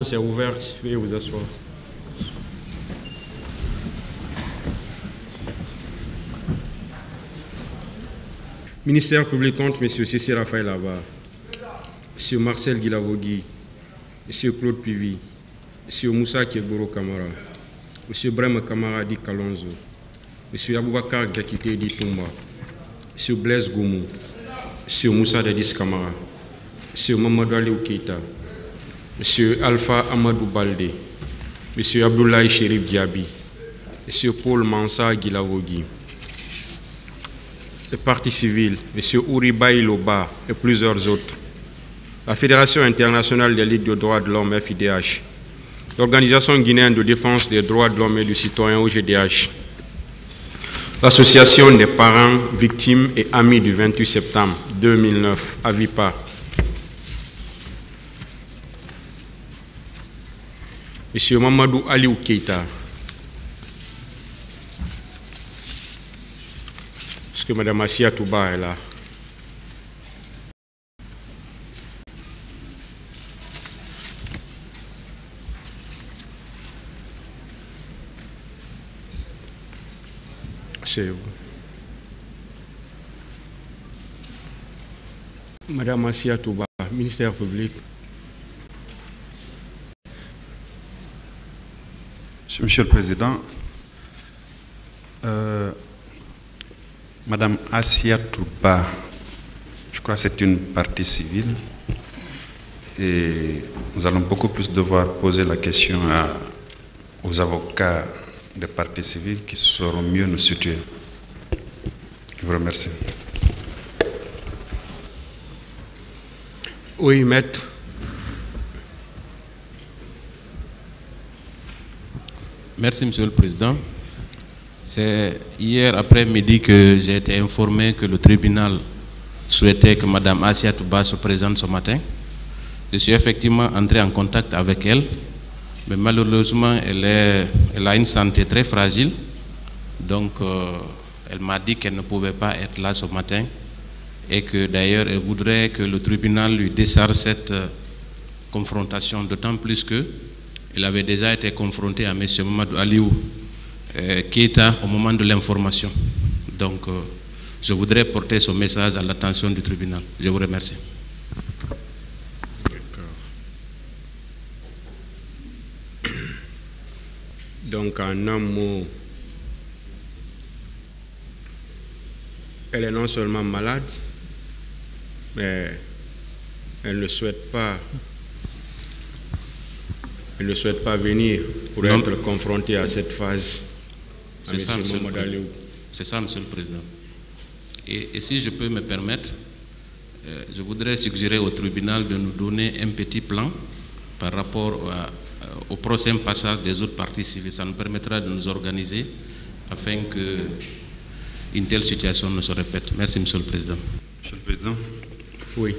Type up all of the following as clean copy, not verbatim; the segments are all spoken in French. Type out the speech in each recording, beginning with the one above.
C'est ouverte, veuillez vous asseoir. Ministère public compte M. Cécile Raphaël Abar, M. Marcel Guilavogui, M. Claude Pivi, M. Moussa Keboro Kamara, M. Brem Kamara Di Kalonzo, M. Aboubakar Gakite Di Toumba, M. Blaise Goumou, M. Moussa Dadis Kamara, M. Mamadou Aliou Keita, M. Alpha Amadou Baldé, M. Abdoulaye Chérif Diaby, M. Paul Mansa Guilavogui, le Parti civil, M. Ouribaï Loba et plusieurs autres, la Fédération internationale des ligues de droits de l'homme FIDH, l'Organisation guinéenne de défense des droits de l'homme et du citoyen OGDH, l'Association des parents, victimes et amis du 28 septembre 2009, AVIPA, M. Mamadou Aliou Keita, est-ce que Mme Assia Touba est là? C'est vous. Mme Assia Touba, ministère public. Monsieur le Président, Madame Assia Touba, je crois que c'est une partie civile et nous allons beaucoup plus devoir poser la question aux avocats des parties civiles qui sauront mieux nous situer. Je vous remercie. Oui, maître. Merci, Monsieur le Président. C'est hier après-midi que j'ai été informé que le tribunal souhaitait que Mme Assia Touba se présente ce matin. Je suis effectivement entré en contact avec elle, mais malheureusement, elle a une santé très fragile. Donc, elle m'a dit qu'elle ne pouvait pas être là ce matin et que d'ailleurs, elle voudrait que le tribunal lui décharge cette confrontation, d'autant plus que il avait déjà été confronté à M. Mamadou Aliou Keita au moment de l'information. Donc, je voudrais porter ce message à l'attention du tribunal. Je vous remercie. Donc, en un mot, elle est non seulement malade, mais elle ne souhaite pas venir pour être confrontée à cette phase. C'est ça, Monsieur le Président. Et si je peux me permettre, je voudrais suggérer au tribunal de nous donner un petit plan par rapport au prochain passage des autres parties civiles. Ça nous permettra de nous organiser afin qu'une telle situation ne se répète. Merci, Monsieur le Président. Monsieur le Président. Oui.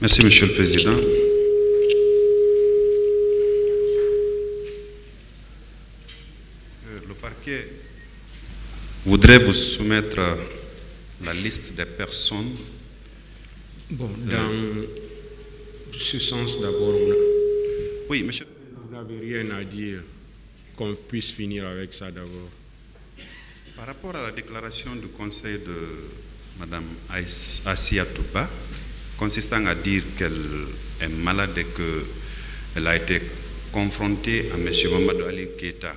Merci, Monsieur le Président. Le parquet voudrait vous soumettre la liste des personnes. Bon, dans ce sens d'abord, oui, monsieur. Vous n'avez rien à dire qu'on puisse finir avec ça d'abord. Par rapport à la déclaration du Conseil de Mme Assia Touba, consistant à dire qu'elle est malade et qu'elle a été confrontée à M. Mamadou Aliou Keita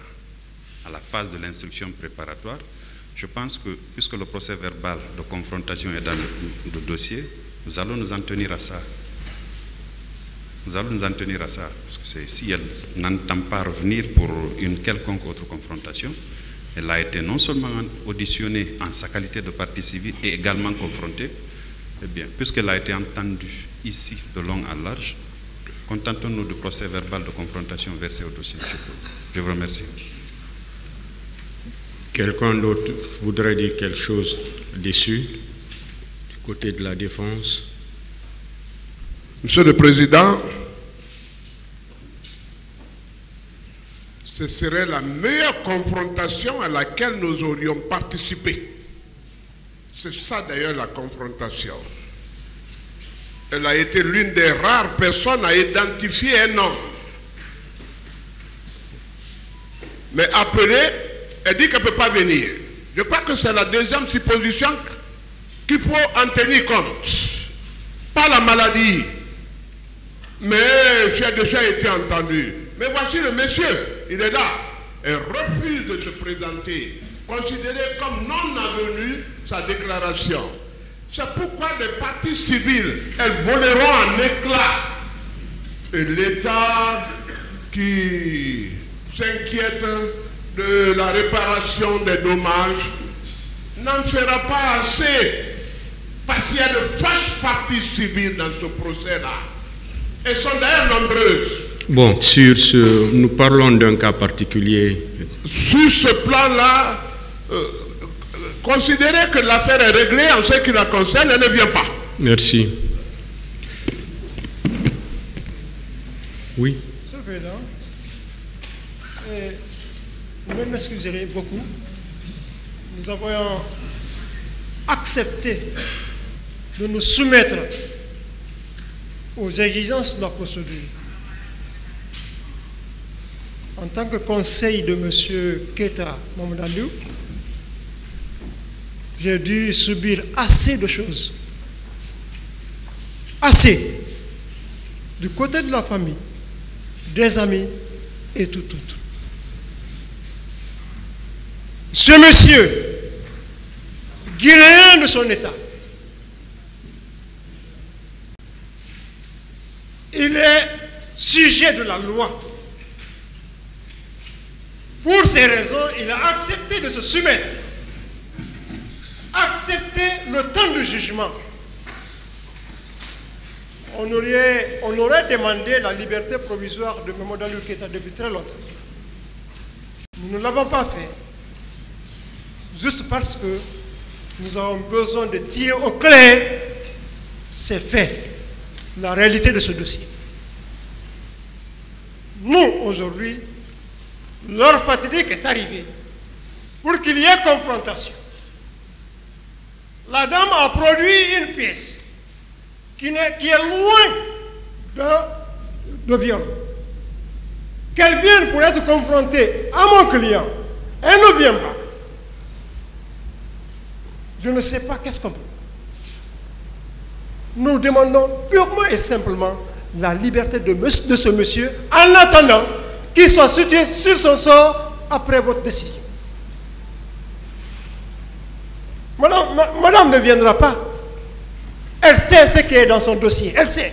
à la phase de l'instruction préparatoire, je pense que, puisque le procès verbal de confrontation est dans le dossier, nous allons nous en tenir à ça. Nous allons nous en tenir à ça, parce que si elle n'entend pas revenir pour une quelconque autre confrontation, elle a été non seulement auditionnée en sa qualité de partie civile et également confrontée. Eh bien, puisqu'elle a été entendue ici de long en large, contentons-nous du procès verbal de confrontation versé au dossier. Je vous remercie. Quelqu'un d'autre voudrait dire quelque chose dessus, du côté de la défense? Monsieur le Président, ce serait la meilleure confrontation à laquelle nous aurions participé. C'est ça d'ailleurs la confrontation. Elle a été l'une des rares personnes à identifier un homme. Mais appelée, elle dit qu'elle ne peut pas venir. Je crois que c'est la deuxième supposition qu'il faut en tenir compte. Pas la maladie. Mais j'ai déjà été entendu. Mais voici le monsieur, il est là. Elle refuse de se présenter, considéré comme non avenu sa déclaration. C'est pourquoi les parties civiles, elles voleront en éclats. Et l'État qui s'inquiète de la réparation des dommages n'en fera pas assez. Parce qu'il y a de fausses parties civiles dans ce procès-là. Elles sont d'ailleurs nombreuses. Bon, nous parlons d'un cas particulier. Sur ce plan-là, considérez que l'affaire est réglée en ce qui la concerne, elle ne vient pas. Merci. Oui. Monsieur le Président, vous m'excuserez beaucoup. Nous avons accepté de nous soumettre aux exigences de la procédure. En tant que conseil de M. Keita Mamadou, j'ai dû subir assez de choses. Assez. Du côté de la famille, des amis et tout. Ce monsieur, guinéen de son état, il est sujet de la loi. Pour ces raisons, il a accepté de se soumettre, accepter le temps de jugement. On aurait demandé la liberté provisoire de Mamadou Keita depuis très longtemps. Nous ne l'avons pas fait, juste parce que nous avons besoin de tirer au clair ces faits, la réalité de ce dossier. Nous, aujourd'hui, l'heure fatidique est arrivée pour qu'il y ait confrontation. La dame a produit une pièce qui est loin de viol. Qu'elle vienne pour être confrontée à mon client, elle ne vient pas. Je ne sais pas qu'est-ce qu'on peut. Nous demandons purement et simplement la liberté de ce monsieur en attendant qu'il soit situé sur son sort après votre décision. Madame ne viendra pas. Elle sait ce qui est dans son dossier. Elle sait.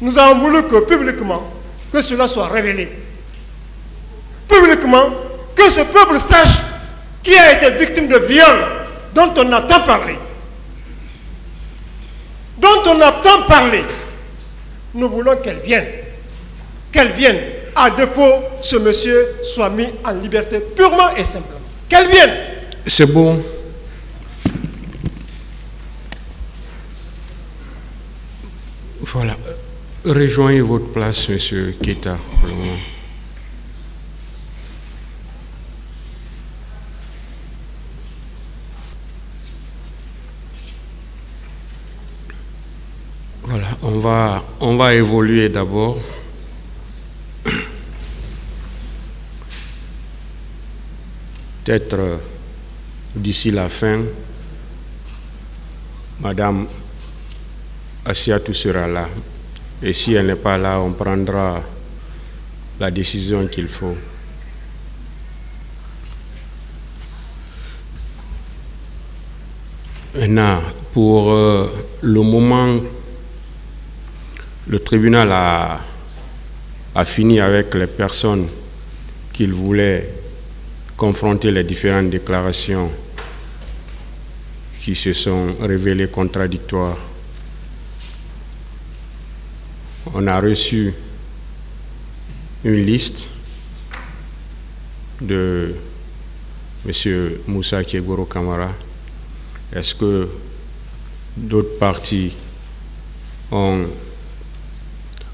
Nous avons voulu que publiquement, que cela soit révélé. Publiquement, que ce peuple sache qui a été victime de viol dont on a tant parlé. Dont on a tant parlé. Nous voulons qu'elle vienne. Qu'elle vienne. À défaut, ce monsieur soit mis en liberté purement et simplement. Qu'elle vienne. C'est bon. Voilà. Rejoignez votre place, monsieur Keita, pour le moment. Voilà, on va évoluer d'abord. Peut-être d'ici la fin, Madame Assiatou sera là. Et si elle n'est pas là, on prendra la décision qu'il faut. Maintenant, pour le moment, le tribunal a fini avec les personnes qu'il voulait confronter les différentes déclarations qui se sont révélées contradictoires. On a reçu une liste de M. Moussa Kégboro Kamara. Est-ce que d'autres partis ont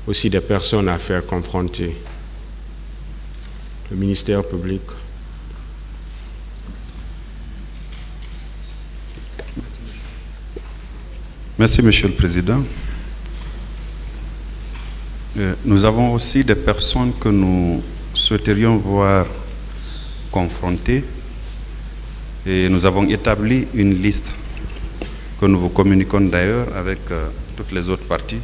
aussi des personnes à faire confronter? Le ministère public. Merci, Monsieur le Président. Nous avons aussi des personnes que nous souhaiterions voir confrontées et nous avons établi une liste que nous vous communiquons d'ailleurs avec toutes les autres parties.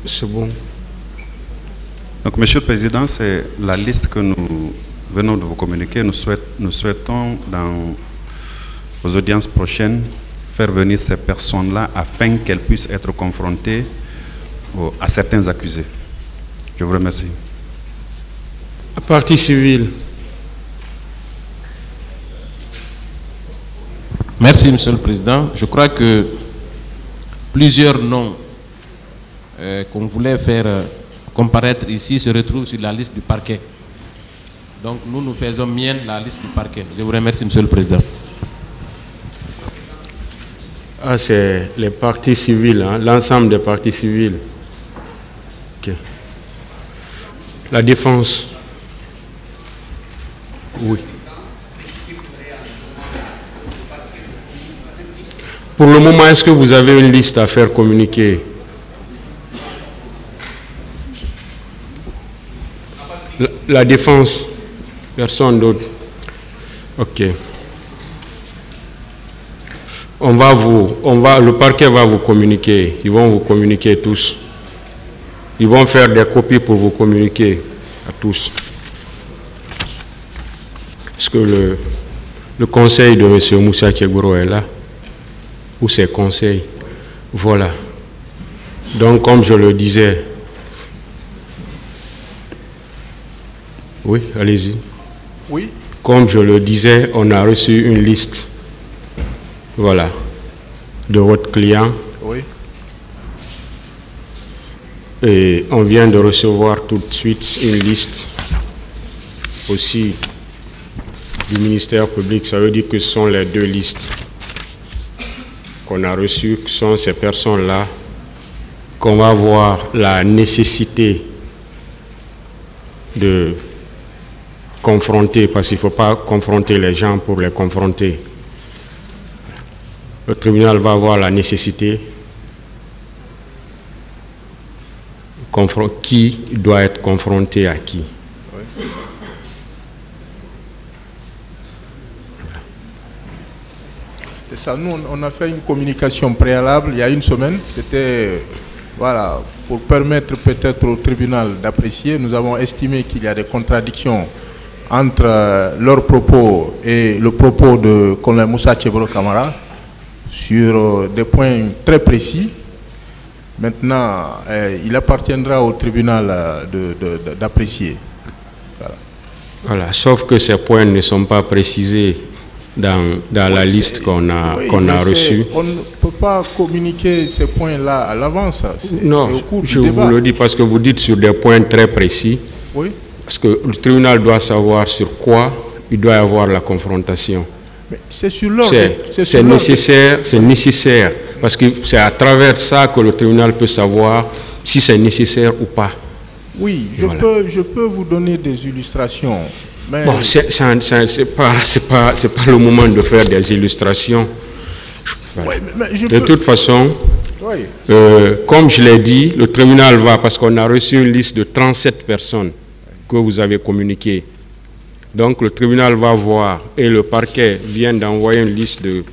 C'est bon. Donc, Monsieur le Président, c'est la liste que nous venons de vous communiquer. Nous souhaitons, dans aux audiences prochaines, faire venir ces personnes-là afin qu'elles puissent être confrontées à certains accusés. Je vous remercie. Partie civile. Merci, Monsieur le Président. Je crois que plusieurs noms qu'on voulait faire comparaître ici se retrouvent sur la liste du parquet. Donc nous faisons mienne la liste du parquet. Je vous remercie, Monsieur le Président. Ah, c'est les parties civiles, hein, l'ensemble des parties civiles. Okay. La défense. Oui. Pour le moment, est-ce que vous avez une liste à faire communiquer? La défense, personne d'autre. Ok. Le parquet va vous communiquer. Ils vont vous communiquer tous. Ils vont faire des copies pour vous communiquer à tous. Est-ce que le conseil de M. Moussa Kegboro est là? Ou ses conseils? Voilà. Donc, comme je le disais, oui, allez-y. Oui. Comme je le disais, on a reçu une liste, voilà, de votre client. Oui. Et on vient de recevoir tout de suite une liste aussi du ministère public. Ça veut dire que ce sont les deux listes qu'on a reçues, que sont ces personnes-là qu'on va voir la nécessité de confronter, parce qu'il ne faut pas confronter les gens pour les confronter. Le tribunal va avoir la nécessité qui doit être confronté à qui. Oui. C'est ça, nous on a fait une communication préalable il y a une semaine, c'était voilà, pour permettre peut-être au tribunal d'apprécier. Nous avons estimé qu'il y a des contradictions entre leurs propos et le propos de colonel Moussa Kegboro Kamara sur des points très précis. Maintenant, il appartiendra au tribunal d'apprécier. Voilà. Voilà, sauf que ces points ne sont pas précisés dans la liste qu'on a reçue. On ne peut pas communiquer ces points-là à l'avance. Non, je vous le dis parce que vous dites sur des points très précis. Oui. Parce que le tribunal doit savoir sur quoi il doit y avoir la confrontation. C'est sur l'ordre. C'est nécessaire, parce que c'est à travers ça que le tribunal peut savoir si c'est nécessaire ou pas. Oui, je peux vous donner des illustrations. Mais... Bon, c'est pas le moment de faire des illustrations. Voilà. Ouais, de toute façon, oui. Comme je l'ai dit, le tribunal va, parce qu'on a reçu une liste de 37 personnes que vous avez communiquées. Donc le tribunal va voir, et le parquet vient d'envoyer une liste de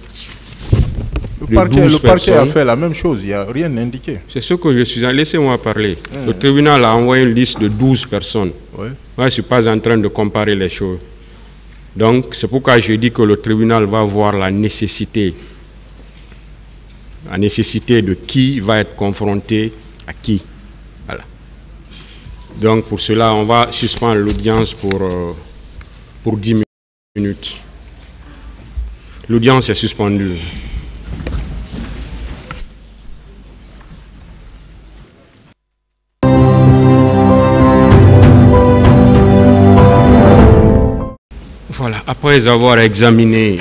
12 personnes. Le parquet a fait la même chose, il n'y a rien indiqué. C'est ce que je suis en... Laissez-moi parler. Le tribunal a envoyé une liste de 12 personnes. Ouais. Moi, je ne suis pas en train de comparer les choses. Donc, c'est pourquoi je dis que le tribunal va voir la nécessité de qui va être confronté à qui. Voilà. Donc, pour cela, on va suspendre l'audience pour 10 minutes. L'audience est suspendue. Voilà, après avoir examiné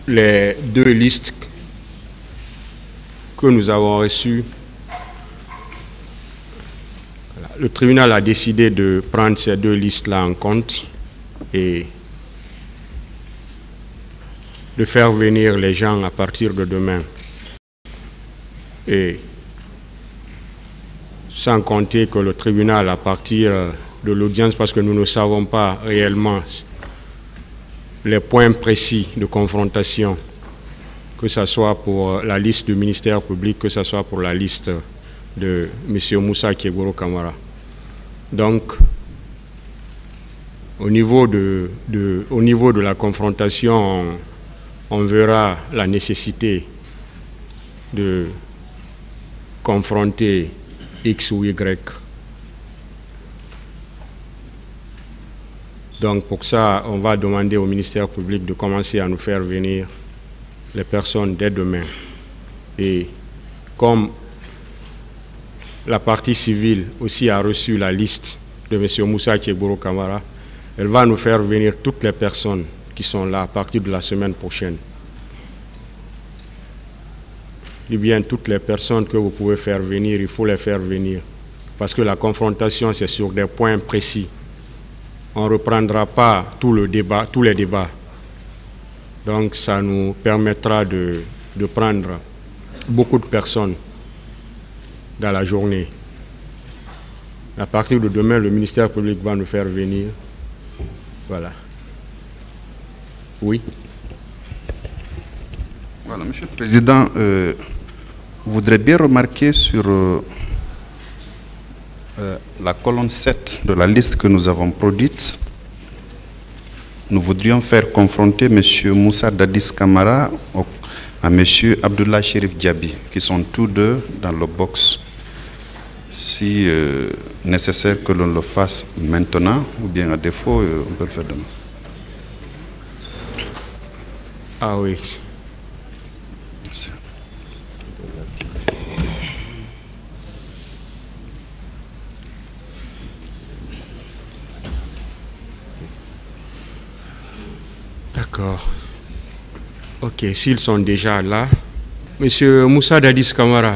les deux listes que nous avons reçues, le tribunal a décidé de prendre ces deux listes-là en compte et de faire venir les gens à partir de demain. Et sans compter que le tribunal, à partir de l'audience, parce que nous ne savons pas réellement les points précis de confrontation, que ce soit pour la liste du ministère public, que ce soit pour la liste de M. Moussa Kiegboro Kamara. Donc, au niveau de la confrontation, on verra la nécessité de confronter X ou Y. Donc pour ça, on va demander au ministère public de commencer à nous faire venir les personnes dès demain. Et comme la partie civile aussi a reçu la liste de M. Moussa Kiegboro Kamara, elle va nous faire venir toutes les personnes qui sont là à partir de la semaine prochaine. Eh bien, toutes les personnes que vous pouvez faire venir, il faut les faire venir. Parce que la confrontation, c'est sur des points précis. On ne reprendra pas tout le débat, tous les débats. Donc, ça nous permettra de prendre beaucoup de personnes dans la journée. À partir de demain, le ministère public va nous faire venir. Voilà. Oui. Voilà, Monsieur le Président, je voudrais bien remarquer sur la colonne 7 de la liste que nous avons produite. Nous voudrions faire confronter M. Moussa Dadis Kamara à M. Abdullah Sherif Diaby, qui sont tous deux dans le box. Si nécessaire que l'on le fasse maintenant, ou bien à défaut, on peut le faire demain. Ah oui. Merci. D'accord. Ok, s'ils sont déjà là. Monsieur Moussa Dadis Kamara.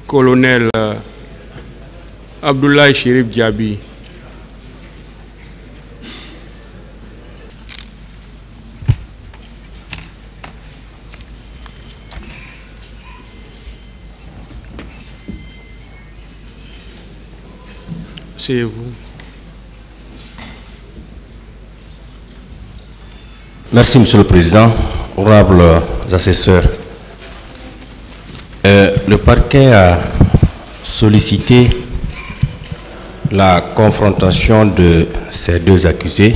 Colonel Abdullah Sherif Diaby. C'est vous. Merci, Monsieur le Président. Honorables assesseurs. Le parquet a sollicité la confrontation de ces deux accusés.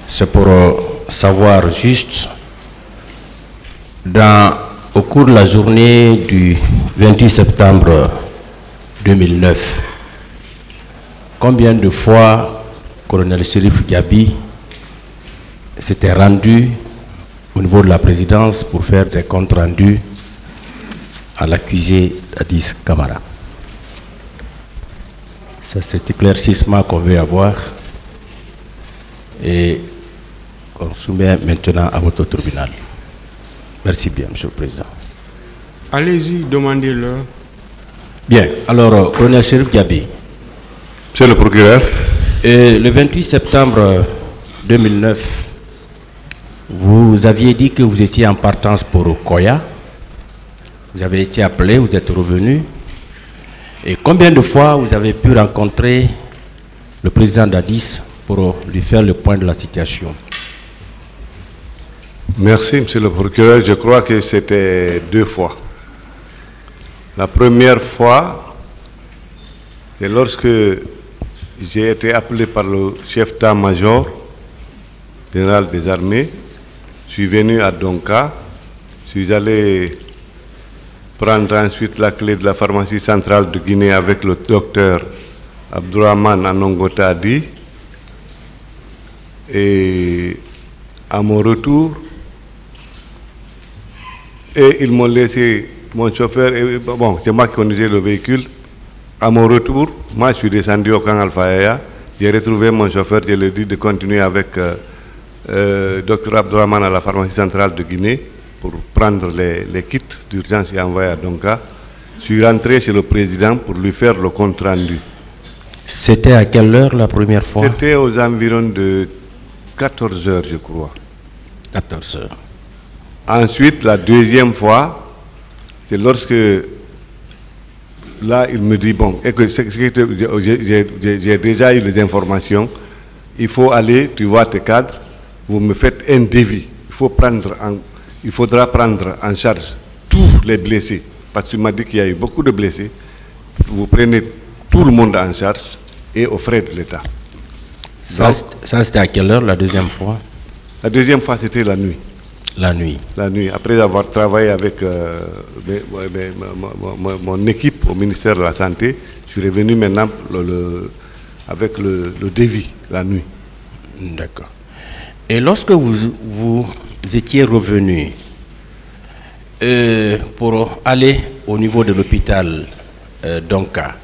C'est pour savoir juste, au cours de la journée du 28 septembre 2009, combien de fois colonel Sherif Diaby s'était rendu au niveau de la présidence pour faire des comptes rendus à l'accusé Dadis Kamara. C'est cet éclaircissement qu'on veut avoir et qu'on soumet maintenant à votre tribunal. Merci bien, Monsieur le Président. Allez-y, demandez-le. Bien, alors, colonel Sherif Diaby. Monsieur le procureur. Le 28 septembre 2009, vous aviez dit que vous étiez en partance pour Koya. Vous avez été appelé, vous êtes revenu. Et combien de fois vous avez pu rencontrer le président Dadis pour lui faire le point de la situation? Merci, Monsieur le procureur. Je crois que c'était 2 fois. La première fois, c'est lorsque j'ai été appelé par le chef d'état-major général des armées. Je suis venu à Donka. Je suis allé prendre ensuite la clé de la pharmacie centrale de Guinée avec le docteur Abdourahmane Anongotadi. Et à mon retour, ils m'ont laissé mon chauffeur, bon, c'est moi qui conduisais le véhicule. À mon retour, moi je suis descendu au camp Alpha. J'ai retrouvé mon chauffeur, je lui ai dit de continuer avec docteur Abdourahmane à la pharmacie centrale de Guinée pour prendre les kits d'urgence et envoyer à Donka. Je suis rentré chez le président pour lui faire le compte rendu. C'était à quelle heure la première fois? C'était aux environs de 14 heures, je crois. 14 heures. Ensuite, la deuxième fois, c'est lorsque, là, il me dit, bon, j'ai déjà eu les informations, il faut aller, tu vois tes cadres, vous me faites un devis. Il faudra prendre en charge tous les blessés, parce que tu m'as dit qu'il y a eu beaucoup de blessés. Vous prenez tout le monde en charge et aux frais de l'État. Ça c'était à quelle heure la deuxième fois? La deuxième fois, c'était la nuit. La nuit. La nuit, après avoir travaillé avec mon équipe au ministère de la Santé, je suis revenu maintenant avec le devis, la nuit. D'accord. Et lorsque vous étiez revenu pour aller au niveau de l'hôpital Donka,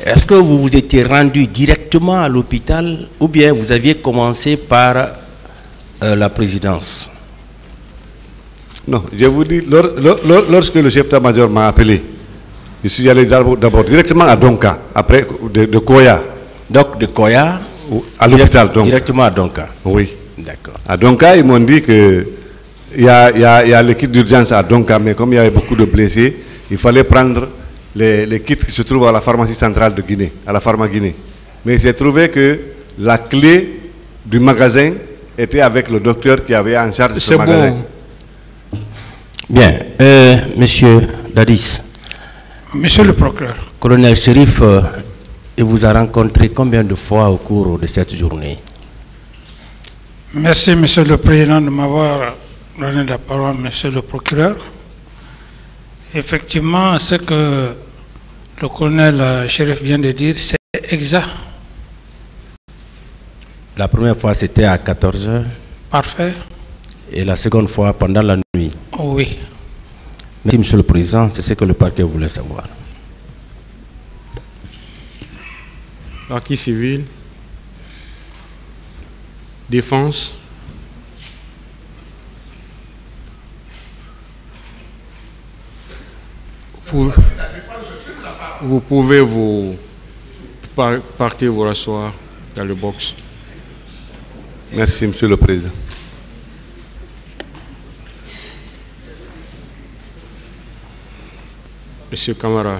est-ce que vous vous étiez rendu directement à l'hôpital ou bien vous aviez commencé par la présidence? Non, je vous dis, lorsque le chef d'état-major m'a appelé, je suis allé d'abord directement à Donka, après de Koya. Donc de Koya à l'hôpital Donka. Directement à Donka. Oui. D'accord. À Donka, ils m'ont dit qu'il y a l'équipe d'urgence à Donka, mais comme il y avait beaucoup de blessés, il fallait prendre les kits qui se trouvent à la pharmacie centrale de Guinée, à la Pharma Guinée. Mais il s'est trouvé que la clé du magasin était avec le docteur qui avait en charge ce magasin. Bon. Bien. Monsieur Dadis. Monsieur le procureur. Colonel Chérif, il vous a rencontré combien de fois au cours de cette journée? Merci, Monsieur le Président, de m'avoir donné la parole, Monsieur le procureur. Effectivement, ce que le colonel Chérif vient de dire, c'est exact. La première fois, c'était à 14 heures. Parfait. Et la seconde fois, pendant la nuit. Oui. Merci, Monsieur le Président, c'est ce que le parquet voulait savoir. Partie civile. Défense. Vous pouvez partir vous rasseoir dans le box. Merci, Monsieur le Président. Monsieur Camara.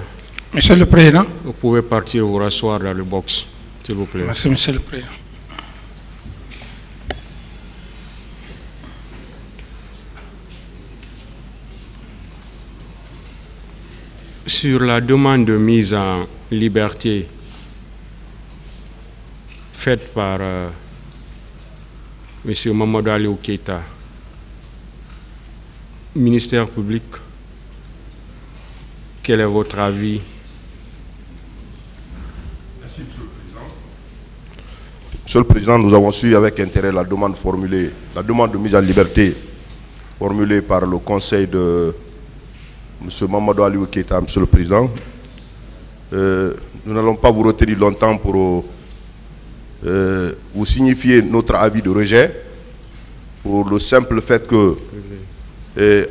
Monsieur le Président. Vous pouvez partir vous rasseoir dans le box, s'il vous plaît. Merci, Monsieur le Président. Sur la demande de mise en liberté faite par M. Mamadou Aliou Keïta, ministère public, quel est votre avis? Merci, Monsieur le Président. Monsieur le Président, nous avons suivi avec intérêt la demande de mise en liberté formulée par le Conseil de M. Mamadou Aliou Keïta, Monsieur le Président. Nous n'allons pas vous retenir longtemps pour vous signifier notre avis de rejet pour le simple fait que,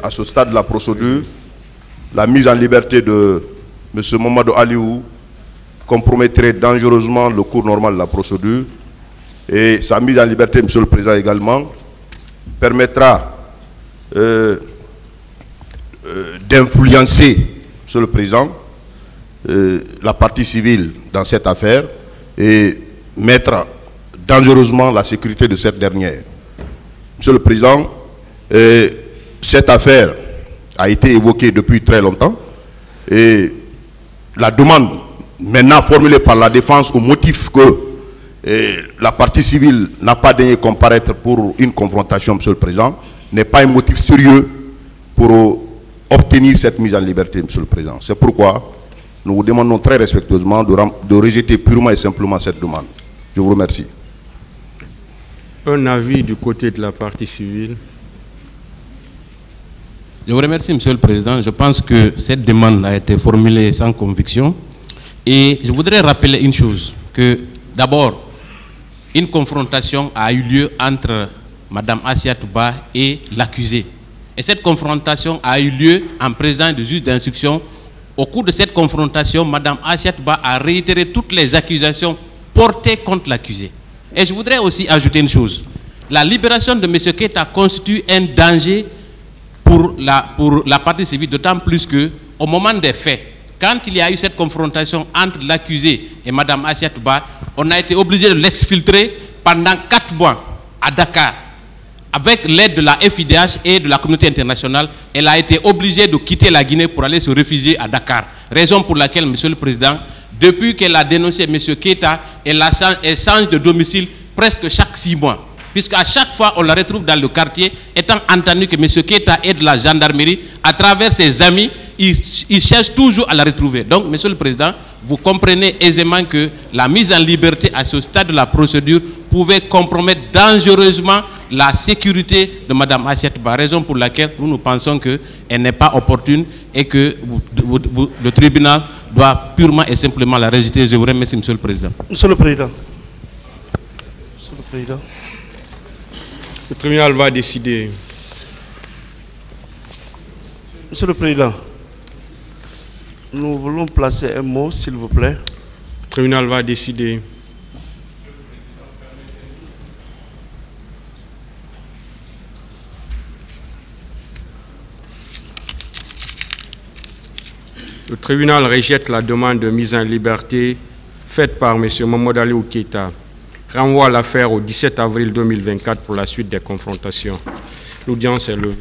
à ce stade de la procédure, la mise en liberté de M. Mamadou Aliou compromettrait dangereusement le cours normal de la procédure et sa mise en liberté, Monsieur le Président, également, permettra d'influencer, Monsieur le Président, la partie civile dans cette affaire et mettre dangereusement la sécurité de cette dernière. Monsieur le Président, cette affaire a été évoquée depuis très longtemps et la demande maintenant formulée par la défense au motif que la partie civile n'a pas daigné comparaître pour une confrontation, Monsieur le Président, n'est pas un motif sérieux pour obtenir cette mise en liberté, Monsieur le Président. C'est pourquoi nous vous demandons très respectueusement de rejeter purement et simplement cette demande. Je vous remercie. Un avis du côté de la partie civile. Je vous remercie, Monsieur le Président. Je pense que cette demande a été formulée sans conviction. Et je voudrais rappeler une chose, que d'abord, une confrontation a eu lieu entre Mme Assia Touba et l'accusé. Et cette confrontation a eu lieu en présence du juge d'instruction. Au cours de cette confrontation, Mme Assia Touba a réitéré toutes les accusations portées contre l'accusé. Et je voudrais aussi ajouter une chose. La libération de M. Keita constitue un danger pour la partie civile, d'autant plus qu'au moment des faits, quand il y a eu cette confrontation entre l'accusé et Mme Assia Touba, on a été obligé de l'exfiltrer pendant 4 mois à Dakar. Avec l'aide de la FIDH et de la communauté internationale, elle a été obligée de quitter la Guinée pour aller se réfugier à Dakar. Raison pour laquelle, Monsieur le Président, depuis qu'elle a dénoncé M. Keita, elle change de domicile presque chaque 6 mois. Puisqu'à chaque fois, on la retrouve dans le quartier, étant entendu que M. Keita est de la gendarmerie, à travers ses amis, il cherche toujours à la retrouver. Donc, Monsieur le Président, vous comprenez aisément que la mise en liberté à ce stade de la procédure pouvait compromettre dangereusement la sécurité de Mme Assia Touba, raison pour laquelle nous pensons qu'elle n'est pas opportune et que le tribunal doit purement et simplement la rejeter. Je vous remercie, Monsieur le Président. Monsieur le Président. Monsieur le Président. Le tribunal va décider. Monsieur le Président, nous voulons placer un mot, s'il vous plaît. Le tribunal va décider. Le tribunal rejette la demande de mise en liberté faite par M. Mamadou Aliou Keita. Renvoie l'affaire au 17 avril 2024 pour la suite des confrontations. L'audience est levée.